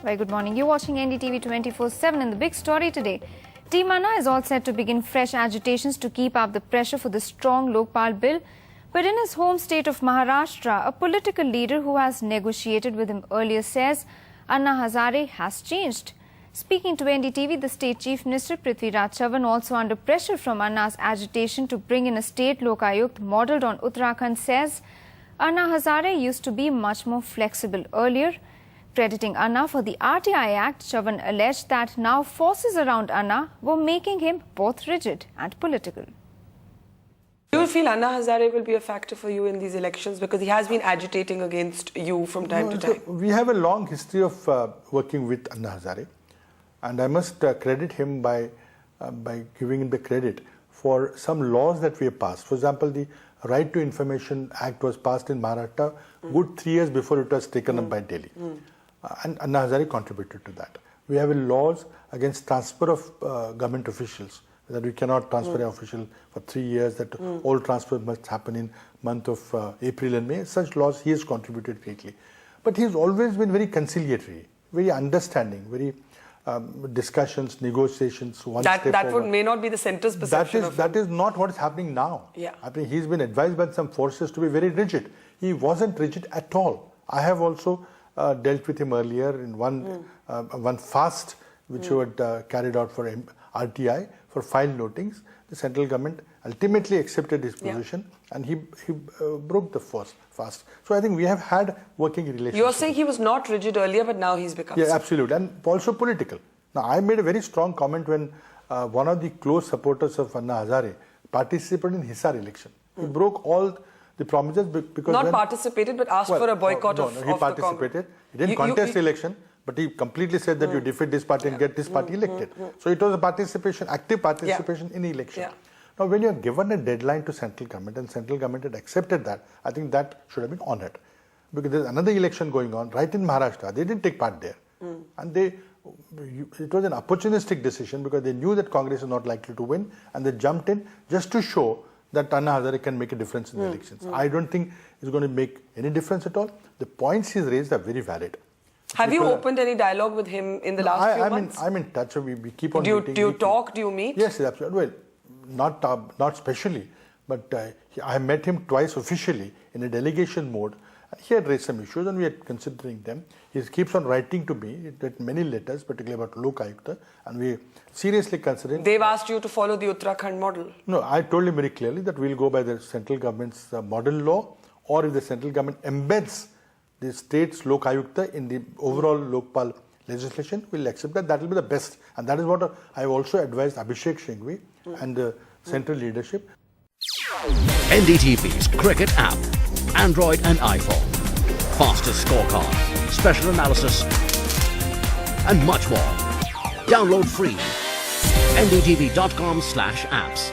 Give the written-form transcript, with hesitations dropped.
Very good morning. You're watching NDTV 24/7 and the big story today. Team Anna is all set to begin fresh agitations to keep up the pressure for the strong Lokpal Bill. But in his home state of Maharashtra, a political leader who has negotiated with him earlier says Anna Hazare has changed. Speaking to NDTV, the state chief minister Prithviraj Chavan, also under pressure from Anna's agitation to bring in a state Lokayukt modelled on Uttarakhand, says Anna Hazare used to be much more flexible earlier. Crediting Anna for the RTI Act, Chavan alleged that now forces around Anna were making him both rigid and political. Do you feel Anna Hazare will be a factor for you in these elections because he has been agitating against you from time to time? We have a long history of working with Anna Hazare, and I must credit him by giving him the credit for some laws that we have passed. For example, the Right to Information Act was passed in Maharashtra good 3 years before it was taken up by Delhi. And Anna Hazare contributed to that. We have laws against transfer of government officials, that we cannot transfer an official for 3 years, that all transfer must happen in month of April and May. Such laws he has contributed greatly. But he has always been very conciliatory, very understanding, very discussions, negotiations, one step forward. May not be the centre's perception that is not what is happening now. Yeah. I think he's been advised by some forces to be very rigid. He wasn't rigid at all. I have also dealt with him earlier in one fast which we had carried out for RTI for file notings. The central government ultimately accepted his position and he broke the fast. So I think we have had working relations. You're saying he was not rigid earlier, but now he's become. Yeah, absolutely, and also political. Now I made a very strong comment when one of the close supporters of Anna Hazare participated in Hisar election. He broke all the promises because not participated, but asked for a boycott of he participated. He didn't contest election, but he completely said that you defeat this party and get this party elected. So it was a participation, active participation in the election. Now, when you are given a deadline to central government and central government had accepted that, I think that should have been honoured. Because there's another election going on right in Maharashtra. They didn't take part there. And it was an opportunistic decision because they knew that Congress is not likely to win and they jumped in just to show that Anna Hazare can make a difference in the elections. I don't think it's going to make any difference at all. The points he's raised are very valid. Have you opened any dialogue with him in the last few months? I'm in touch. We keep on meeting. Do you talk? Do you meet? Yes, absolutely. Well, not specially, but I met him twice officially in a delegation mode. He had raised some issues and we are considering them. He keeps on writing to me. He wrote many letters, particularly about Lokayukta, and we seriously considering. They've asked you to follow the Uttarakhand model. No, I told him very clearly that we'll go by the central government's model law, or if the central government embeds the state's Lokayukta in the overall Lokpal legislation, we'll accept that. That will be the best. And that is what I've also advised Abhishek Singhvi and the central leadership. NDTV's cricket app, Android and iPhone, fastest scorecard, special analysis, and much more. Download free. ndtv.com/apps.